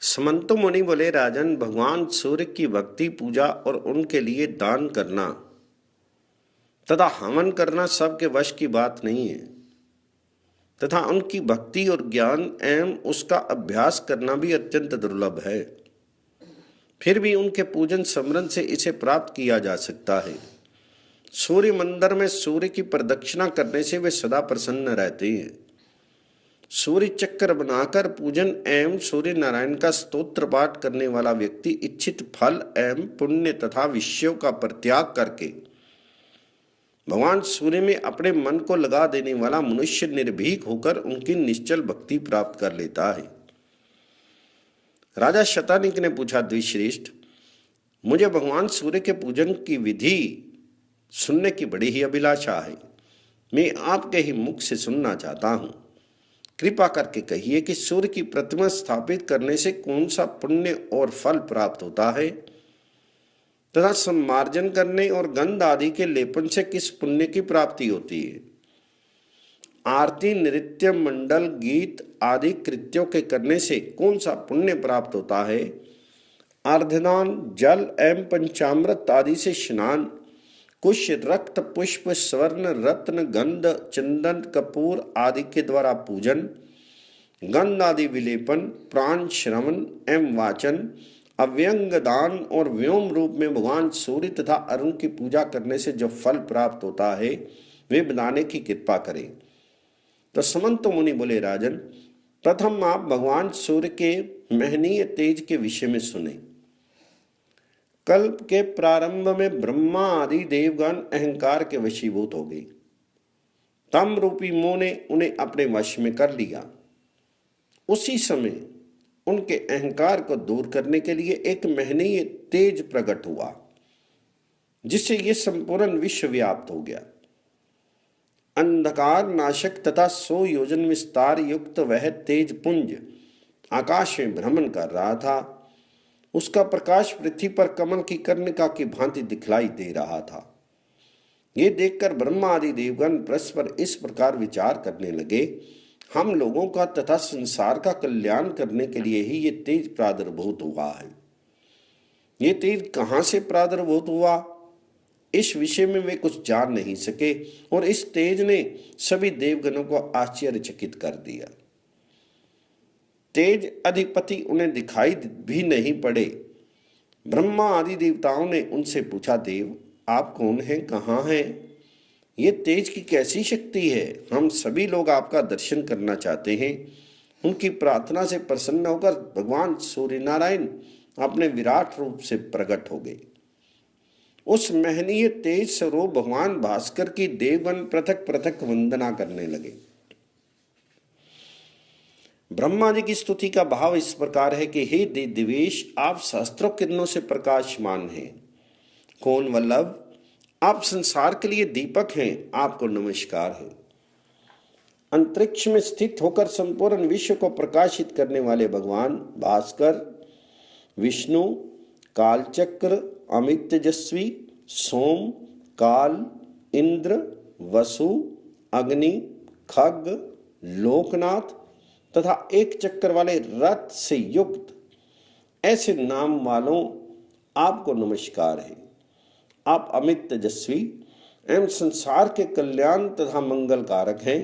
समंतो मुनि बोले, राजन, भगवान सूर्य की भक्ति पूजा और उनके लिए दान करना तथा हवन करना सबके वश की बात नहीं है तथा उनकी भक्ति और ज्ञान एवं उसका अभ्यास करना भी अत्यंत दुर्लभ है। फिर भी उनके पूजन स्मरण से इसे प्राप्त किया जा सकता है। सूर्य मंदिर में सूर्य की प्रदक्षिणा करने से वे सदा प्रसन्न रहते हैं। सूर्य चक्र बनाकर पूजन एवं सूर्य नारायण का स्तोत्र पाठ करने वाला व्यक्ति इच्छित फल एवं पुण्य तथा विषयों का परित्याग करके भगवान सूर्य में अपने मन को लगा देने वाला मनुष्य निर्भीक होकर उनकी निश्चल भक्ति प्राप्त कर लेता है। राजा शतानिक ने पूछा, द्विश्रेष्ठ, मुझे भगवान सूर्य के पूजन की विधि सुनने की बड़ी ही अभिलाषा है। मैं आपके ही मुख से सुनना चाहता हूँ। कृपा करके कहिए कि सूर्य की प्रतिमा स्थापित करने से कौन सा पुण्य और फल प्राप्त होता है तथा सम्मार्जन करने और गंध आदि के लेपन से किस पुण्य की प्राप्ति होती है। आरती, नृत्य, मंडल, गीत आदि कृत्यों के करने से कौन सा पुण्य प्राप्त होता है। अर्धदान, जल एवं पंचामृत आदि से स्नान, कुश, रक्त, पुष्प, स्वर्ण, रत्न, गंध, चंदन, कपूर आदि के द्वारा पूजन, गंध आदि विलेपन, प्राण श्रवण एवं वाचन, अव्यंग दान और व्योम रूप में भगवान सूर्य तथा अरुण की पूजा करने से जो फल प्राप्त होता है वे बताने की कृपा करें। तो समंतो मुनि बोले, राजन, प्रथम आप भगवान सूर्य के महनीय तेज के विषय में सुने। कल्प के प्रारंभ में ब्रह्मा आदि देवगण अहंकार के वशीभूत हो गए। तम रूपी मोह ने उन्हें अपने वश में कर लिया। उसी समय उनके अहंकार को दूर करने के लिए एक महनीय तेज प्रकट हुआ, जिससे ये संपूर्ण विश्व व्याप्त हो गया। अंधकार नाशक तथा 100 योजन विस्तार युक्त वह तेज पुंज आकाश में भ्रमण कर रहा था। उसका प्रकाश पृथ्वी पर कमल की कर्णिका की भांति दिखलाई दे रहा था। ये देखकर ब्रह्मा आदि देवगण परस्पर इस प्रकार विचार करने लगे, हम लोगों का तथा संसार का कल्याण करने के लिए ही ये तेज प्रादुर्भूत हुआ है। ये तेज कहाँ से प्रादुर्भूत हुआ, इस विषय में वे कुछ जान नहीं सके और इस तेज ने सभी देवगणों को आश्चर्यचकित कर दिया। तेज अधिपति उन्हें दिखाई भी नहीं पड़े। ब्रह्मा आदि देवताओं ने उनसे पूछा, देव, आप कौन हैं, कहाँ हैं? ये तेज की कैसी शक्ति है? हम सभी लोग आपका दर्शन करना चाहते हैं। उनकी प्रार्थना से प्रसन्न होकर भगवान सूर्य नारायण अपने विराट रूप से प्रकट हो गए। उस महनीय तेज स्वरूप भगवान भास्कर की देवगण पृथक पृथक वंदना करने लगे। ब्रह्मा जी की स्तुति का भाव इस प्रकार है कि हे दिवेश, आप सहस्त्रों किरणों से प्रकाशमान हैं। कौन वल्लभ, आप संसार के लिए दीपक हैं, आपको नमस्कार है। अंतरिक्ष में स्थित होकर संपूर्ण विश्व को प्रकाशित करने वाले भगवान भास्कर, विष्णु, कालचक्र, अमित तेजस्वी, सोम, काल, इंद्र, वसु, अग्नि, खग, लोकनाथ तथा एक चक्र वाले रथ से युक्त ऐसे नाम वालों आपको नमस्कार है। आप अमित तेजस्वी एवं संसार के कल्याण तथा मंगल कारक हैं।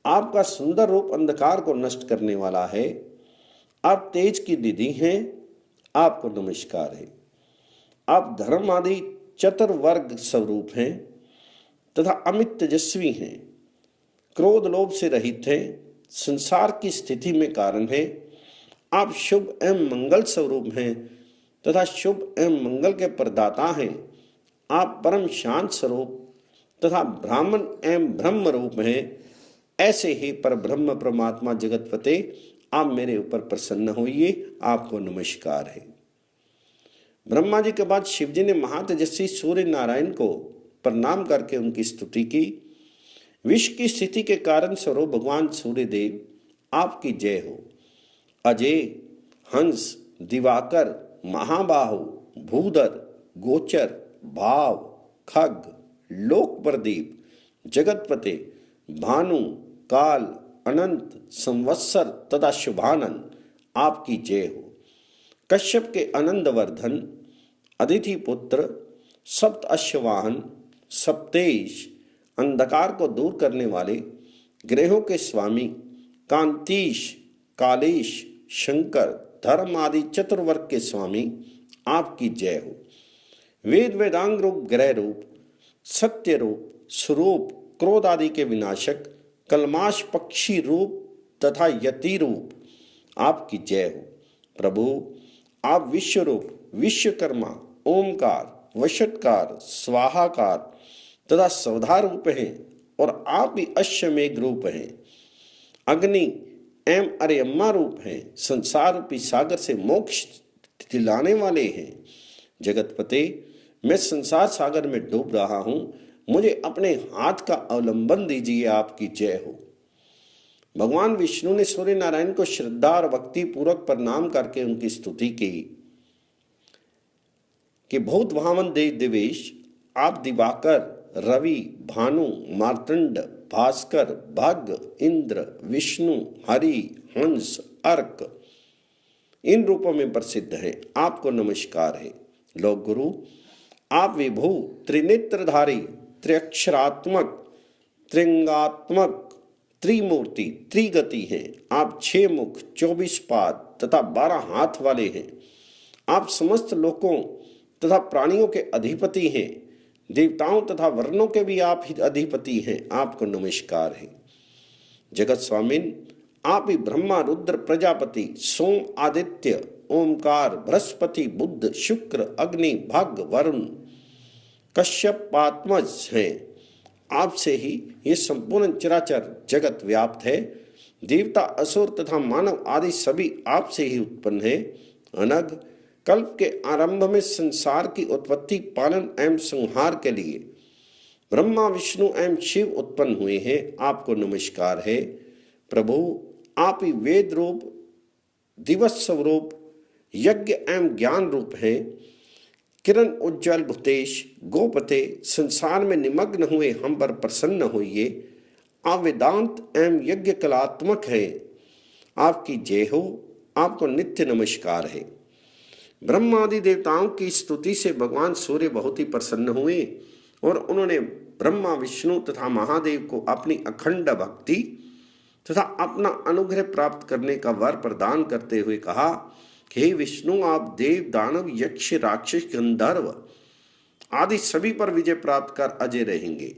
आपका सुंदर रूप अंधकार को नष्ट करने वाला है। आप तेज की निधि हैं, आपको नमस्कार है। आप धर्म आदि चतुर्वर्ग स्वरूप हैं तथा अमित तेजस्वी हैं। क्रोध लोभ से रहित हैं, संसार की स्थिति में कारण हैं। आप शुभ एवं मंगल स्वरूप हैं तथा शुभ एवं मंगल के प्रदाता हैं। आप परम शांत स्वरूप तथा ब्राह्मण एवं ब्रह्म रूप हैं। ऐसे ही पर ब्रह्म परमात्मा जगतपते, आप मेरे ऊपर प्रसन्न होइए, आपको नमस्कार है। ब्रह्मा जी के बाद शिव जी ने महातेजस्वी सूर्य नारायण को प्रणाम करके उनकी स्तुति की। विश्व की स्थिति के कारण स्वरूप भगवान सूर्यदेव, आपकी जय हो। अजय, हंस, दिवाकर, महाबाहु, भूधर, गोचर, भाव, खग, लोक प्रदीप, जगतपते, भानु, काल, अनंत, संवत्सर तथा शुभानन, आपकी जय हो। कश्यप के आनंद वर्धन, अदिति पुत्र, सप्त अश्ववाहन, सप्तेश, अंधकार को दूर करने वाले, ग्रहों के स्वामी, कांतीश, कालेश, शंकर, धर्म आदि चतुर्वर्ग के स्वामी, आपकी जय हो। वेद वेदांग रूप, ग्रह रूप, सत्य रूप, स्वरूप, क्रोध आदि के विनाशक, कलमाश पक्षी रूप तथा यति रूप, आपकी जय हो। प्रभु आप विश्व रूप, विश्वकर्मा, ओमकार, वशटकार, स्वाहाकार तथा स्वधा रूप हैं और आप ही अश्वमेघ रूप हैं। अग्नि एवं अरियम्मा रूप हैं, संसार रूपी सागर से मोक्ष दिलाने वाले हैं। जगतपते मैं संसार सागर में डूब रहा हूं, मुझे अपने हाथ का अवलंबन दीजिए, आपकी जय हो। भगवान विष्णु ने सूर्य नारायण को श्रद्धा और भक्ति पूर्वक प्रणाम करके उनकी स्तुति की कि बहुत भावन देव देवेश, आप दिवाकर, रवि, भानु, मार्तंड, भास्कर, भाग्य, इंद्र, विष्णु, हरि, हंस, अर्क इन रूपों में प्रसिद्ध हैं। आपको नमस्कार है। लोक गुरु आप विभु, त्रिनेत्रधारी, त्रिअक्षरात्मक, त्रिंगात्मक, त्रिमूर्ति, त्रिगति हैं। आप 6 मुख, 24 पाद तथा 12 हाथ वाले हैं। आप समस्त लोकों तथा प्राणियों के अधिपति हैं। देवताओं तथा वर्णों के भी आप ही अधिपति हैं। आपको नमस्कार है। जगत स्वामिन आप ही ब्रह्मा, रुद्र, प्रजापति, सोम, आदित्य, ओमकार, बृहस्पति, बुध, शुक्र, अग्नि, भग, वरुण, कश्यप आत्मज हैं। आपसे ही ये संपूर्ण चराचर जगत व्याप्त है। देवता, असुर तथा मानव आदि सभी आपसे ही उत्पन्न है। अनग कल्प के आरंभ में संसार की उत्पत्ति, पालन एवं संहार के लिए ब्रह्मा, विष्णु एवं शिव उत्पन्न हुए हैं। आपको नमस्कार है। प्रभु आप ही वेद रूप, दिवस स्वरूप, यज्ञ एवं ज्ञान रूप हैं। किरण उज्ज्वल भूतेश, गोपते, संसार में निमग्न हुए हम पर प्रसन्न होइए। आप वेदांत एवं यज्ञ कलात्मक हैं। आपकी जय हो। आपको नित्य नमस्कार है। ब्रह्मा आदि देवताओं की स्तुति से भगवान सूर्य बहुत ही प्रसन्न हुए और उन्होंने ब्रह्मा, विष्णु तथा महादेव को अपनी अखंड भक्ति तथा अपना अनुग्रह प्राप्त करने का वर प्रदान करते हुए कहा कि हे विष्णु, आप देव, दानव, यक्ष, राक्षस, गंधर्व आदि सभी पर विजय प्राप्त कर अजय रहेंगे।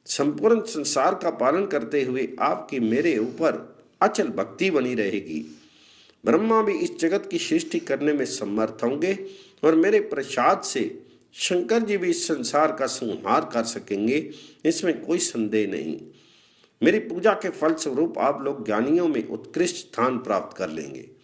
संपूर्ण संसार का पालन करते हुए आपकी मेरे ऊपर अचल भक्ति बनी रहेगी। ब्रह्मा भी इस जगत की सृष्टि करने में समर्थ होंगे और मेरे प्रसाद से शंकर जी भी इस संसार का संहार कर सकेंगे, इसमें कोई संदेह नहीं। मेरी पूजा के फल स्वरूप आप लोग ज्ञानियों में उत्कृष्ट स्थान प्राप्त कर लेंगे।